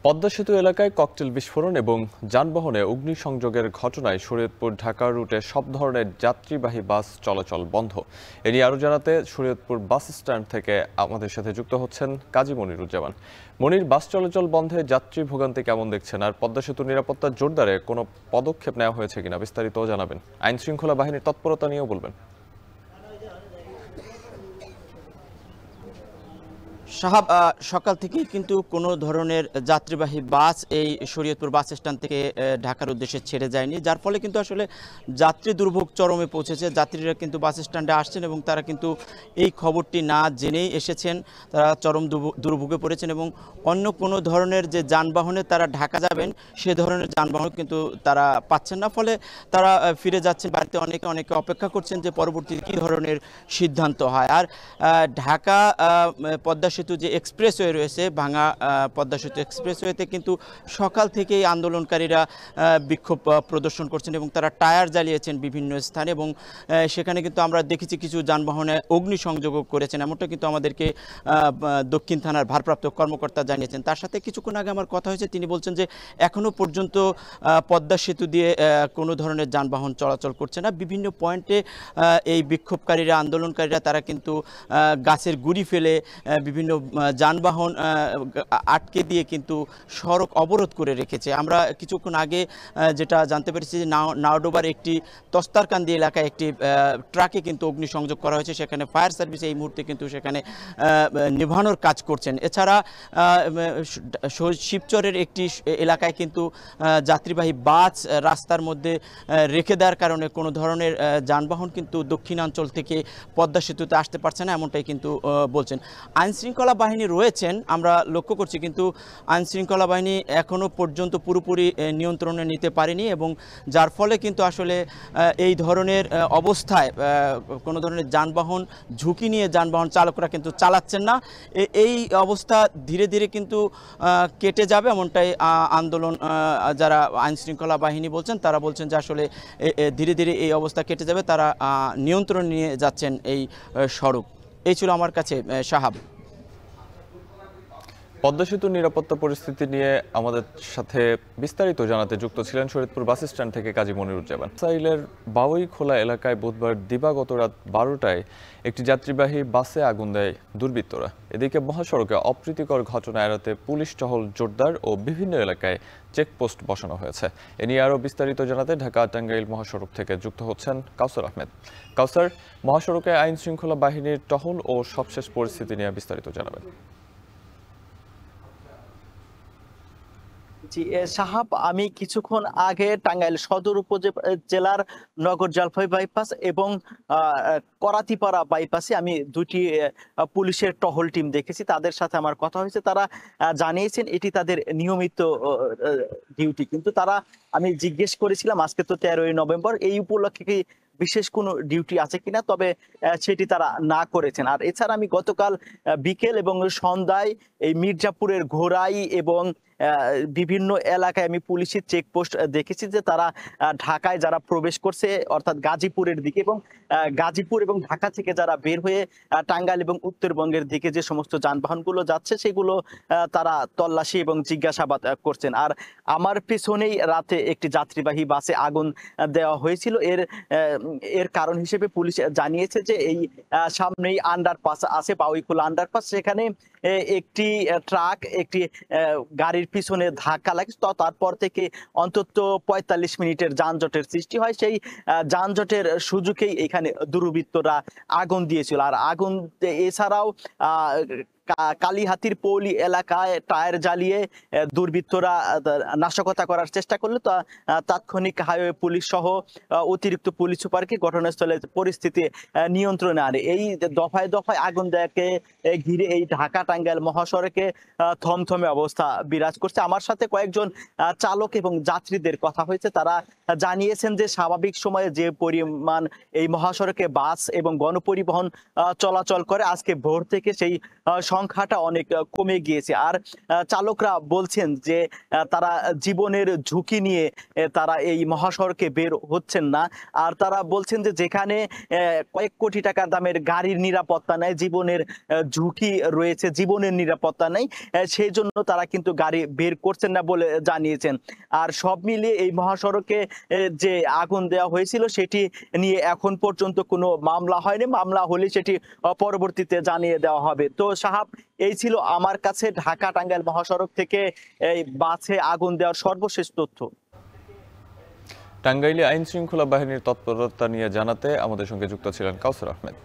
পদ্মা সেতু এলাকায় ককটেল বিস্ফোরণ এবং যানবাহনে অগ্নিসংযোগের ঘটনায় শরীয়তপুর ঢাকা রুটে সব ধরনের যাত্রীবাহী বাস চলাচল বন্ধ। এ নিয়ে আরও জানাতে শরীয়তপুর বাস স্ট্যান্ড থেকে আমাদের সাথে যুক্ত হচ্ছেন কাজী মনিরুজ্জামান। মনির, বাস চলাচল বন্ধে যাত্রী ভোগান্তি কেমন দেখছেন, আর পদ্মা সেতুর নিরাপত্তা জোরদারে কোনো পদক্ষেপ নেওয়া হয়েছে কিনা বিস্তারিত জানাবেন। আইন শৃঙ্খলা বাহিনীর তৎপরতা নিয়েও বলবেন। সাহাব, সকাল থেকেই কিন্তু কোনো ধরনের যাত্রীবাহী বাস এই শরীয়তপুর বাস স্ট্যান্ড থেকে ঢাকার উদ্দেশ্যে ছেড়ে যায়নি, যার ফলে কিন্তু আসলে যাত্রী দুর্ভোগ চরমে পৌঁছেছে। যাত্রীরা কিন্তু বাস স্ট্যান্ডে আসছেন এবং তারা কিন্তু এই খবরটি না জেনেই এসেছেন। তারা চরম দুর্ভোগে পড়েছেন এবং অন্য কোনো ধরনের যে যানবাহনে তারা ঢাকা যাবেন সে ধরনের যানবাহন কিন্তু তারা পাচ্ছেন না, ফলে তারা ফিরে যাচ্ছেন বাড়িতে। অনেকে অপেক্ষা করছেন যে পরবর্তীতে কী ধরনের সিদ্ধান্ত হয়। আর ঢাকা পদ্মা সেতু যে এক্সপ্রেসওয়ে রয়েছে, ভাঙা পদ্মা সেতু এক্সপ্রেসওয়েতে কিন্তু সকাল থেকেই আন্দোলনকারীরা বিক্ষোভ প্রদর্শন করছেন এবং তারা টায়ার জ্বালিয়েছেন বিভিন্ন স্থানে এবং সেখানে কিন্তু আমরা দেখেছি কিছু যানবাহনে অগ্নিসংযোগও করেছেন, এমনটা কিন্তু আমাদেরকে দক্ষিণ থানার ভারপ্রাপ্ত কর্মকর্তা জানিয়েছেন। তার সাথে কিছুক্ষণ আগে আমার কথা হয়েছে, তিনি বলছেন যে এখনও পর্যন্ত পদ্মা সেতু দিয়ে কোনো ধরনের যানবাহন চলাচল করছে না। বিভিন্ন পয়েন্টে এই বিক্ষোভকারীরা, আন্দোলনকারীরা তারা কিন্তু গাছের গুঁড়ি ফেলে বিভিন্ন যানবাহন আটকে দিয়ে কিন্তু সড়ক অবরোধ করে রেখেছে। আমরা কিছুক্ষণ আগে যেটা জানতে পেরেছি যে নাওডোবার একটি তস্তারকান্দি এলাকায় একটি ট্রাকে কিন্তু অগ্নিসংযোগ করা হয়েছে, সেখানে ফায়ার সার্ভিস এই মুহূর্তে কিন্তু সেখানে নেভানোর কাজ করছেন। এছাড়া শিবচরের একটি এলাকায় কিন্তু যাত্রীবাহী বাস রাস্তার মধ্যে রেখে দেওয়ার কারণে কোনো ধরনের যানবাহন কিন্তু দক্ষিণাঞ্চল থেকে পদ্মা সেতুতে আসতে পারছে না, এমনটাই কিন্তু বলছেন। আইনশৃঙ্খলা বাহিনী রয়েছেন আমরা লক্ষ্য করছি, কিন্তু আইনশৃঙ্খলা বাহিনী এখনও পর্যন্ত পুরোপুরি নিয়ন্ত্রণে নিতে পারেনি এবং যার ফলে কিন্তু আসলে এই ধরনের অবস্থায় কোনো ধরনের যানবাহন ঝুঁকি নিয়ে যানবাহন চালকরা কিন্তু চালাচ্ছেন না। এই অবস্থা ধীরে ধীরে কিন্তু কেটে যাবে, এমনটাই আন্দোলন যারা আইনশৃঙ্খলা বাহিনী বলছেন তারা বলছেন যে আসলে ধীরে ধীরে এই অবস্থা কেটে যাবে, তারা নিয়ন্ত্রণ নিয়ে যাচ্ছেন এই সড়ক। এই ছিল আমার কাছে সাহাব। পদ্মা সেতুর নিরাপত্তা পরিস্থিতি নিয়ে আমাদের সাথে বিস্তারিত জানাতে যুক্ত ছিলেন শরীয়তপুর বাস স্ট্যান্ড থেকে কাজী মনিরুজ্জামান। সাইলের বাউইখোলা এলাকায় বুধবার দিবাগত রাত 12টায় একটি যাত্রীবাহী বাসে আগুন দেয় দুর্বৃত্তরা। এদিকে মহাসড়কে অপ্রীতিকর ঘটনা এড়াতে পুলিশ টহল জোরদার ও বিভিন্ন এলাকায় চেকপোস্ট বসানো হয়েছে। এ নিয়ে আরও বিস্তারিত জানাতে ঢাকা টাঙ্গাইল মহাসড়ক থেকে যুক্ত হচ্ছেন কাউসার আহমেদ। কাউসার, মহাসড়কে আইন শৃঙ্খলা বাহিনীর টহল ও সবশেষ পরিস্থিতি নিয়ে বিস্তারিত জানাবেন। জি সাহাব, আমি কিছুক্ষণ আগে টাঙ্গাইল সদর উপজেলার নগর জলপাই বাইপাস এবং করাতিপাড়া বাইপাসে আমি দুটি পুলিশের টহল টিম দেখেছি। তাদের সাথে আমার কথা হয়েছে, তারা জানিয়েছেন এটি তাদের নিয়মিত ডিউটি। কিন্তু আমি জিজ্ঞেস করেছিলাম আজকে তো 13ই নভেম্বর, এই উপলক্ষে কি বিশেষ কোনো ডিউটি আছে কিনা, তবে সেটি তারা না করেছেন। আর এছাড়া আমি গতকাল বিকেল এবং সন্ধ্যায় এই মির্জাপুরের ঘোড়াই এবং বিভিন্ন এলাকায় আমি পুলিশের চেকপোস্ট দেখেছি যে তারা ঢাকায় যারা প্রবেশ করছে অর্থাৎ গাজীপুরের দিকে এবং গাজীপুর এবং ঢাকা থেকে যারা বের হয়ে টাঙ্গাইল এবং উত্তরবঙ্গের দিকে যে সমস্ত যানবাহনগুলো যাচ্ছে সেগুলো তারা তল্লাশি এবং জিজ্ঞাসাবাদ করছেন। আর আমার পেছনেই রাতে একটি যাত্রীবাহী বাসে আগুন দেওয়া হয়েছিল। এর কারণ হিসেবে পুলিশ জানিয়েছে যে এই সামনেই আন্ডারপাস আছে, বাউইখোলা আন্ডারপাস, সেখানে একটি ট্রাক একটি গাড়ির পিছনে ধাক্কা লাগে। তো তারপর থেকে অন্তত 45 মিনিটের যানজটের সৃষ্টি হয়। সেই যানজটের সুযোগেই এখানে দুর্বৃত্তরা আগুন দিয়েছিল। আর আগুন এছাড়াও কালীহাতির পৌলি এলাকায় টায়ার জ্বালিয়ে দুর্বৃত্তরা নাশকতা করার চেষ্টা করলে তাৎক্ষণিক হাইওয়ে পুলিশ সহ অতিরিক্ত পুলিশ সুপারকে ঘটনাস্থলে পরিস্থিতি নিয়ন্ত্রণে আনে। এই দফায় দফায় আগুন দেয়াকে ঘিরে এই ঢাকা টাঙ্গাইল মহাসড়কে থমথমে অবস্থা বিরাজ করছে। আমার সাথে কয়েকজন চালক এবং যাত্রীদের কথা হয়েছে, তারা জানিয়েছেন যে স্বাভাবিক সময়ে যে পরিমাণ এই মহাসড়কে বাস এবং গণপরিবহন চলাচল করে আজকে ভোর থেকে সেই সংখ্যাটা অনেক কমে গিয়েছে। আর চালকরা বলছেন যে তারা জীবনের ঝুঁকি নিয়ে তারা এই মহাসড়কে বের হচ্ছেন না। আর তারা বলছেন যে যেখানে কয়েক কোটি টাকা দামের গাড়ির নিরাপত্তা নেই, জীবনের ঝুঁকি রয়েছে, জীবনের নিরাপত্তা নেই, সেই জন্য তারা কিন্তু গাড়ি বের করছেন না বলে জানিয়েছেন। আর সব মিলিয়ে এই মহাসড়কে যে আগুন দেওয়া হয়েছিল সেটি নিয়ে এখন পর্যন্ত কোনো মামলা হয়নি। মামলা হলে সেটি পরবর্তীতে জানিয়ে দেওয়া হবে। তো সাহাব, এই ছিল আমার কাছে ঢাকা টাঙ্গাইল মহাসড়ক থেকে এই বাসে আগুন দেওয়ার সর্বশেষ তথ্য। টাঙ্গাইলে আইন শৃঙ্খলা বাহিনীর তৎপরতা নিয়ে জানাতে আমাদের সঙ্গে যুক্ত ছিলেন কাউসার আহমেদ।